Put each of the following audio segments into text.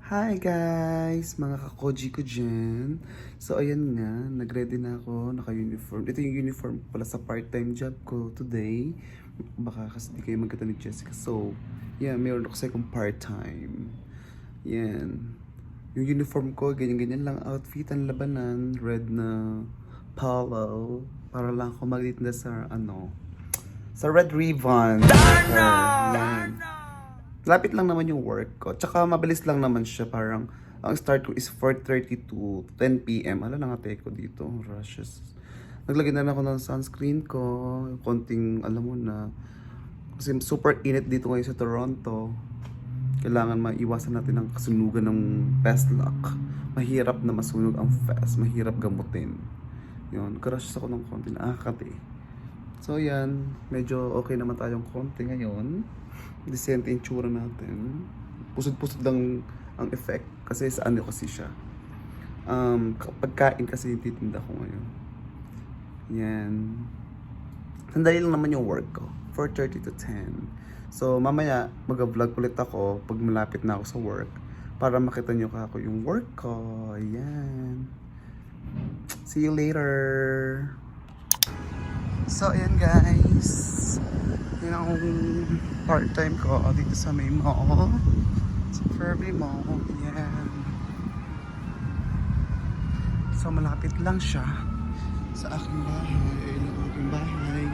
Hi guys! Mga kakoji ko dyan. So ayan nga, nag-ready na ako, naka-uniform. Ito yung uniform pala sa part-time job ko today. Baka kasi di kayo magkata ni Jessica. So, yeah, mayroon ako sa akong part-time. Yan. Yung uniform ko, ganyan-ganyan lang outfit, ang labanan, red na polo. Para lang ako magtitinda sa sa Red Ribbon. Yan. Lapit lang naman yung work ko. Tsaka mabilis lang naman siya. Parang, ang start ko is 4:30 to 10 p.m. Ala na nga ko dito. Rushes. Naglagay na ako ng sunscreen ko. Konting, alam mo na. Kasi super init dito ngayon sa Toronto. Kailangan maiwasan natin ang kasunugan ng pest luck. Mahirap na masunog ang pest. Mahirap gamutin. Yun. Crush ako ng konti. Nakakati. So yan. Medyo okay naman tayong konti ngayon. Decent yung tsura natin. Pusod-pusod lang ang effect. Kasi sa ano kasi siya. Pagkain kasi yung titinda ko ngayon. Yan. Sandali lang naman yung work ko. 4:30 to 10. So mamaya mag-vlog ulit ako pag malapit na ako sa work. Para makita nyo ako yung work ko. Yan. See you later. So ayan guys. Yun ang part-time ko dito sa may mall. Sa Fairview Mall. Yan. So malapit lang siya sa aking bahay. Ayun ang aking bahay.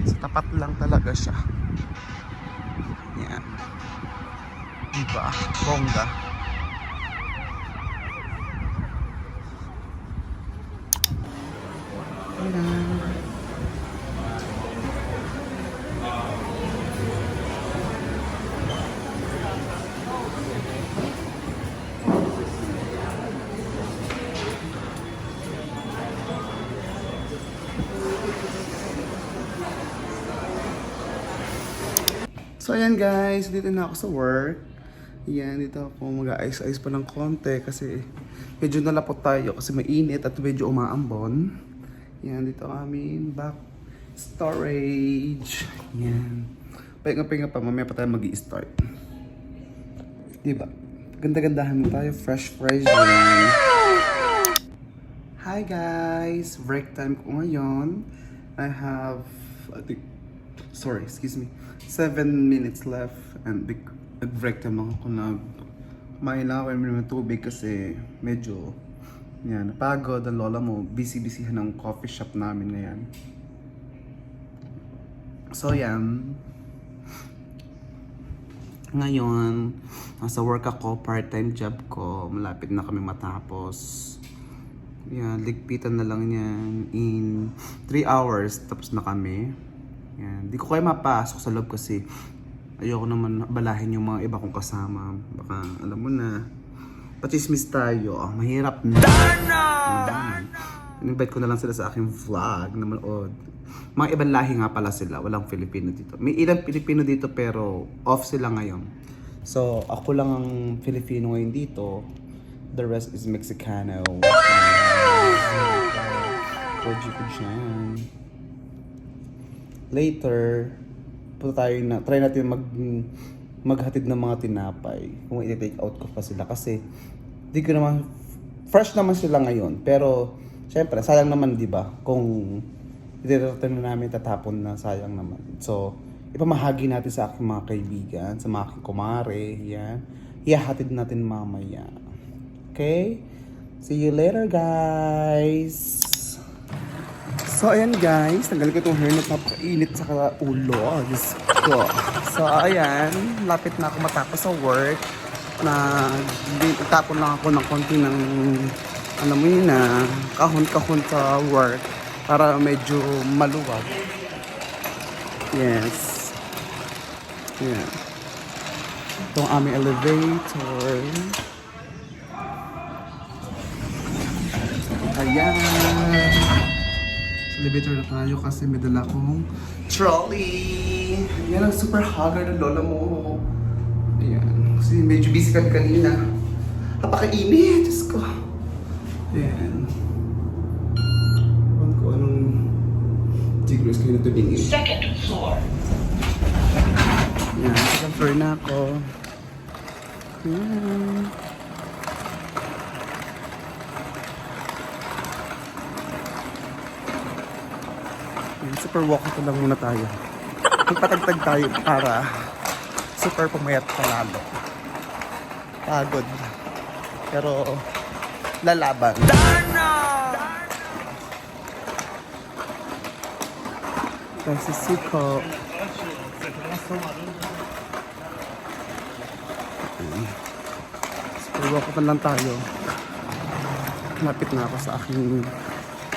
Sa tapat lang talaga siya. Yan. Diba? Bongga. Ayan. So ayan guys, dito na ako sa work. Yan, dito ako mag-ayos-ayos pa ng konti kasi medyo nalapot tayo kasi mainit at medyo umaambon. Yan, dito kami back storage. Yan. Pahinga-pahinga pa, mamaya pa tayo mag-i-start. Diba? Ganda-gandahan mo tayo, fresh yan. Hi guys! Break time ko ngayon. I have, excuse me, 7 minutes left and nag-break time ako na kumain lang ako ng tubig kasi medyo yan, napagod ang lola mo. Busy-busyhan ng coffee shop namin ngayon. So yan. Ngayon, nasa work ako, part-time job ko. Malapit na kami matapos. Yan, ligpitan na lang yan in 3 hours. Tapos na kami. Yan, di ko kayo mapasok sa loob kasi ayoko naman balahin yung mga iba kong kasama. Baka alam mo na, pachismis tayo. Mahirap na. In-invite ko na lang sila sa aking vlog na manood. Mga ibang lahi nga pala sila. Walang Filipino dito. May ilang Filipino dito pero off sila ngayon. So, ako lang ang Filipino ngayon dito. The rest is Mexicano. Koji ko dyan. Later, try natin maghatid ng mga tinapay. Kung i-take out ko pa sila kasi di ko naman, fresh naman sila ngayon. Pero, syempre, sayang naman, di ba? Kung i-return na namin, tatapon na, sayang naman. So, ipamahagi natin sa aking mga kaibigan, sa mga aking kumare, yan. Ihahatid natin mamaya. Okay? See you later, guys! So, ayan guys, tanggal ko itong hair na napakainit sa ulo. Diyos ko. So, ayan, lapit na ako matapos sa work. Itapon lang ako ng konti ng, alam mo yun na, kahon-kahon sa work para medyo maluwag. Yes. Yan. Itong aming elevator. Ayan. Elevator na tayo kasi may dala kong trolley. Yan ang super haggard ng lola mo. Ayan. Kasi medyo busy kami kanina. Napakainit. Diyos ko. Ayan. Ewan ko anong tigros kayo na tumingin. Second floor. Ayan. Second floor na ako. Yan. Yan, super walk ito lang muna tayo. Magpatagtag tayo para super pumayat panalo. Pagod. Pero lalaban. Kasi siko. Super walk lang tayo. Lapit na ako sa aking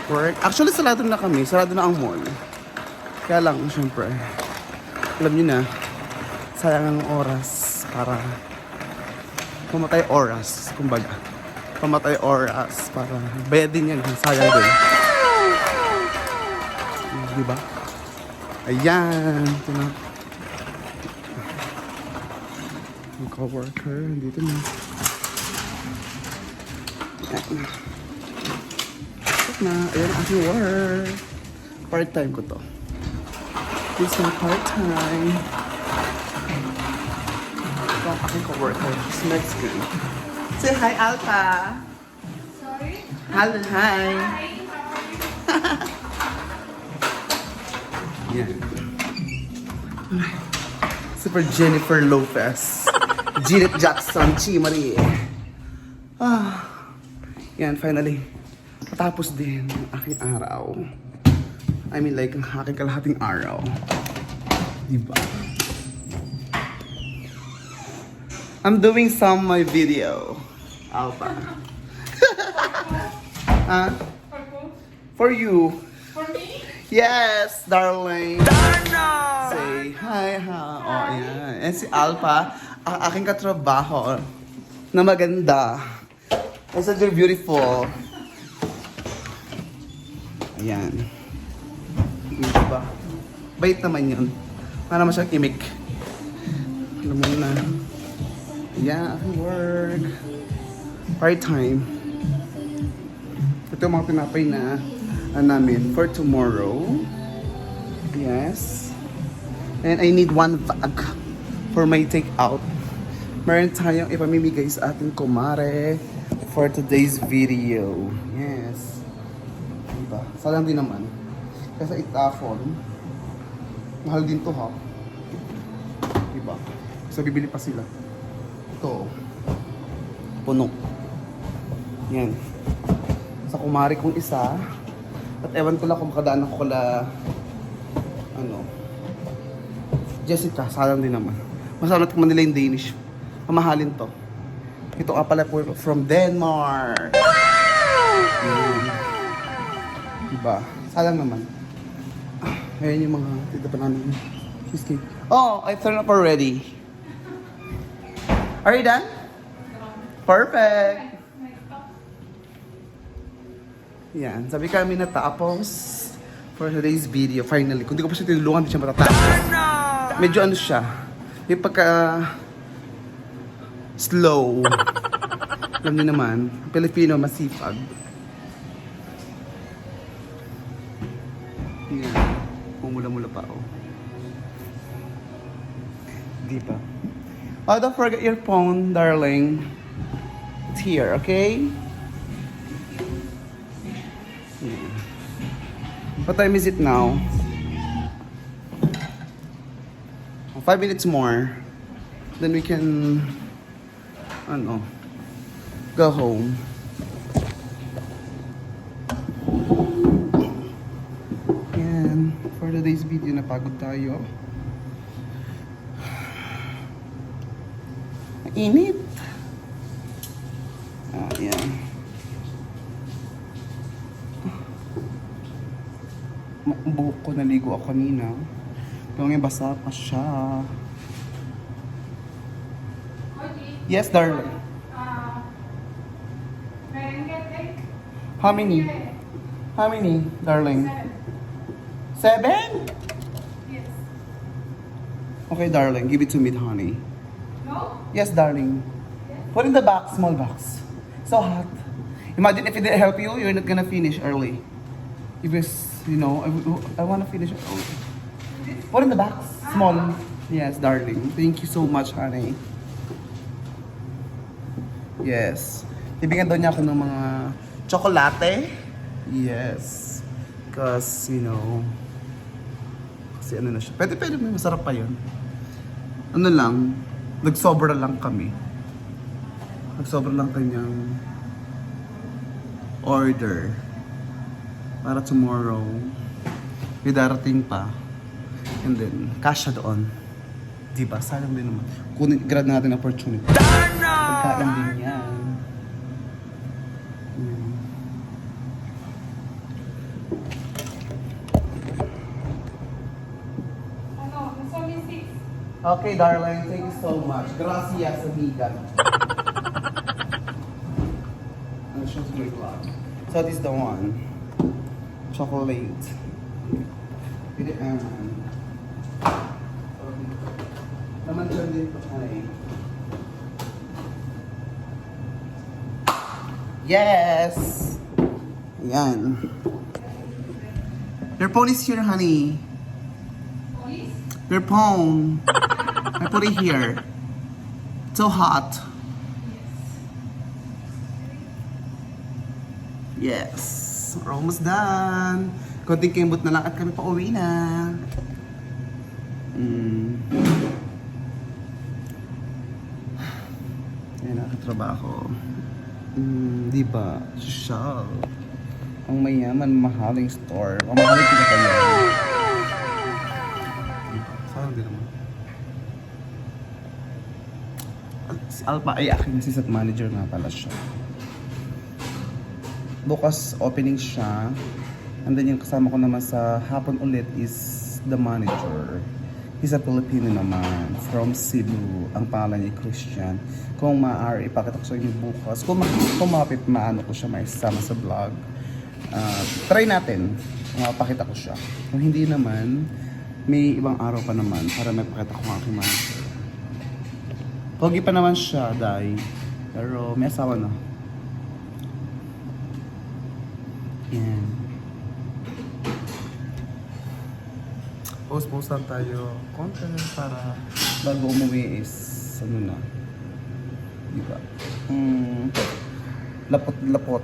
work. Actually, sarado na kami. Sarado na ang mall. Kaya lang, syempre, alam nyo na, sayang ang oras para pamatay oras. Kumbaga, pamatay oras para bayad din yan. Sayang din. Diba? Ayan. Ito na. Ang co-worker. Dito na. Ayan. Na, ayan ang aking work. Part-time ko to. This is part-time. Ito ang aking co-worker. She's Mexican. Say hi, Alpha. Sorry? Hello, hi. Hi, how are you? Yan. Super Jennifer Lopez. Janet Jackson, Chi Marie. Yan, finally. Matapos din ang aking araw. I mean like, ang aking kalahating araw. Diba? I'm doing some my video. Alpha. For you. For me? Yes, darling. Say hi, ha. Oh, yan. And si Alpha, ang aking katrabaho na maganda. I said you're beautiful. Ayan. Diba? Bait naman yun. Para naman siyang imik. Alam mo na. Ayan, aking work. Part-time. Ito yung mga pinapay na namin for tomorrow. Yes. And I need one bag for my take-out. Meron tayong ipamimigay sa ating kumare for today's video. Yes. Diba? Sayang din naman. Kasi itafon. Mahal din to ha. Diba? So bibili pa sila. Ito. Puno. Yan. Sa kumare kong isa. At ewan ko lang kung makadaan ako kala Jessica, sayang din naman. Masarap natin nila yung Danish. Mamahalin to. Ito ka pala po from Denmark. Diba? Sayang naman. Ayan yung mga tita pa namin. Cheesecake. Oh, I turned up already. Are you done? Perfect. Yan, sabi kami natapos for today's video, finally. Kung di ko pa siya tinulungan, di siya matatapos. Medyo ano siya, yung pagka slow. Alam niyo naman, Pilipino masipag. Yan, pumula-mula pa ako. Di ba? Oh, don't forget your phone, darling. It's here, okay? What time is it now? 5 minutes more. Then we can go home. Yan. For today's video, napagod tayo. Init. Yan. Buhok ko, naligo ako kanina. Pero ngayon basa pa siya. Yes, darling. How many? How many, darling? 7? Yes. Okay, darling. Give it to me, honey. No? Yes, darling. Put in the box, small box. So hot. Imagine if it didn't help you, you're not gonna finish early. Because, I wanna finish it early. Put in the box, small. Yes, darling. Thank you so much, honey. Yes. Bibigyan daw niya ako ng mga tsokolate. Yes. Because, you know, kasi ano na siya. Pwede may masarap pa yun. Ano lang, nagsobra lang kami. Nagsobra lang kanyang order. Para tomorrow, may darating pa. And then, kasha doon. Diba? Sayang din naman. Grab natin ang opportunity. Pagkain din yan. Ano, it's only 6. Okay, darling. Thank you so much. Gracias, amiga. I'll show you my vlog. So, this is the one. Chocolate. Pili naman dyan din ito ay. Yes! Ayan. Your phone is here, honey. Police? Your phone. I put it here. It's so hot. Yes. We're almost done. Konting kimbot na lang at kami pa uwi na. Ayan, nakatrabaho. Diba? Social. Ang mayaman, mahaling store. Ang mahaling pinakayan. Sayang din naman. Si Alpa ay aking assistant manager nga pala siya. Bukas opening siya. And then yung kasama ko naman sa hapon ulit is the manager. He's a Filipino naman, from Cebu. Ang pangalan niya Christian. Kung maaari, ipakita ko sa inyo bukas. Kung mapit, maano ko siya maisama sa vlog. Try natin. Mapakita ko siya. Kung hindi naman, may ibang araw pa naman para may pakita ko ang aking manager. Pogi pa naman siya, Day. Pero may asawa na. Yan. Post lang tayo content para bago umuwi is ano na, diba? Lapot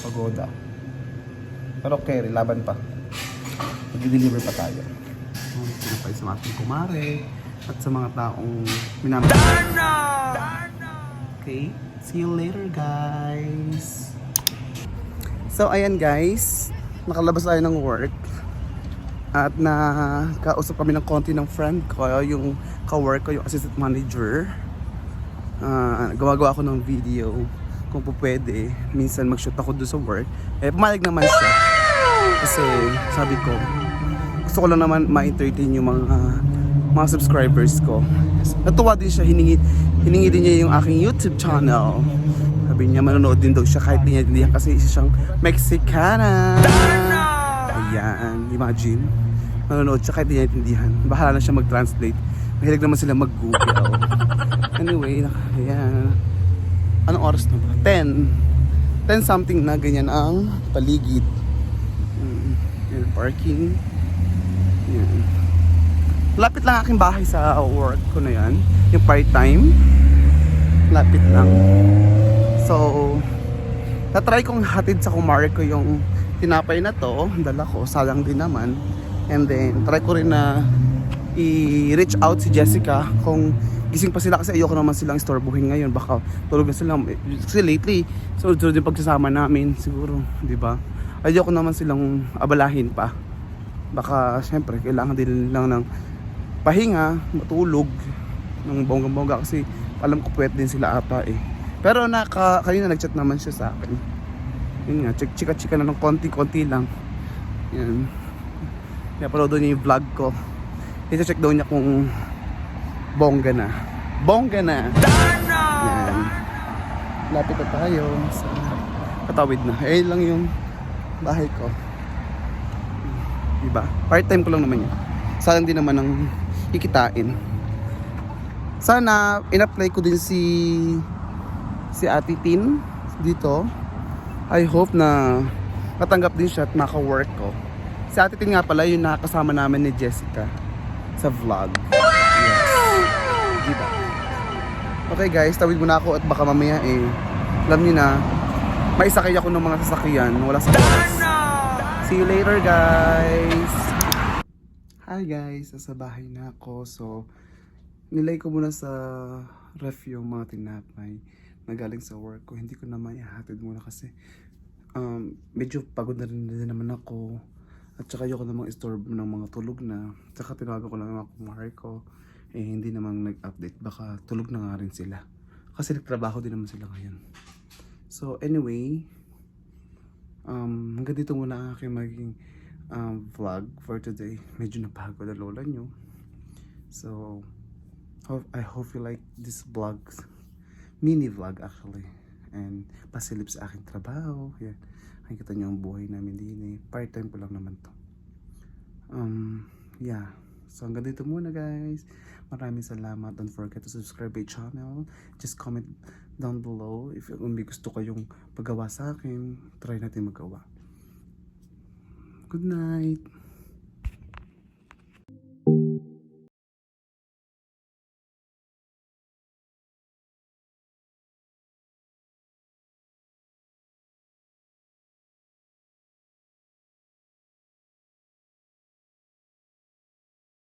pagoda, pero okay, laban pa, mag-deliver pa tayo. Pinapay sa ating kumare at sa mga taong minamahal. Okay, see you later guys. So ayan guys, nakalabas tayo ng work. At kausap kami ng konti ng friend ko, yung ka-work ko, yung assistant manager. Gawa ako ng video kung po pwede. Minsan mag-shoot ako doon sa work. Pumayag naman siya. Kasi sabi ko, gusto ko lang naman ma-entertain yung mga subscribers ko. Natuwa din siya, hiningi din niya yung aking YouTube channel. Sabi niya manonood din daw siya kahit di niya dindihan kasi isa siyang Mexicana. Ayan, imagine. Manonood siya kahit di niya intindihan. Bahala na siya mag-translate. Mahilig naman sila mag-Google. Anyway, ayan. Anong oras na ba? 10 something na, ganyan ang paligid. Ayan, parking. Ayan. Lapit lang aking bahay sa work ko na yan. Yung part-time. Lapit lang. So, natry kong hatid sa kumare ko yung tinapay na to, dala ko, sayang din naman. And then, try ko rin na i-reach out si Jessica kung gising pa sila kasi ayoko naman silang istorbohin ngayon. Baka tulog na sila. Kasi lately, sunod-sunod yung pagsasama namin siguro, di ba? Ayoko naman silang abalahin pa. Baka, syempre, kailangan din lang ng pahinga, matulog, ng bonggang-bongga kasi alam ko puwet din sila ata eh. Pero kanina nag-chat naman siya sa akin. Yun nga, chika-chika na ng konti-konti lang. Yan. Napanood niya yung vlog ko. I-check daw niya kung bongga na. Bongga na! Yan. Lapit na tayo sa Katawid na. Lang yung bahay ko. Diba? Part-time ko lang naman yun. Sayang din naman ng ikitain. Sana in-apply ko din si Ate Tin dito. I hope na matanggap din siya at maka-work ko. Si Ate Tin nga pala yung nakasama namin ni Jessica sa vlog. Yes. Diba? Okay guys, tawid muna ako at baka mamaya alam niyo na, maisakay ako ng mga sasakyan, wala sa oras. See you later guys! Hi guys, nasa bahay na ako. So, nilay ko muna sa ref yung mga tinapay na galing sa work ko. Hindi ko na maihatid muna kasi medyo pagod na rin naman ako. At saka ayoko namang istorbo ng mga tulog na. Saka tinawagan ko lang yung mga kumahari ko. Hindi namang nag-update. Baka tulog na nga rin sila. Kasi nagtrabaho din naman sila ngayon. So anyway, hanggang dito muna ang aking maging vlog for today. Medyo napagod ang lola nyo. So, I hope you like this vlog. Mini vlog actually. And pasilip sa aking trabaho. Yan. Nakikita nyo ang buhay namin din. Part-time ko lang naman to. Yeah. So hanggang dito muna guys. Maraming salamat. Don't forget to subscribe my channel. Just comment down below if may gusto kayong paggawa sa akin. Try natin magawa. Good night.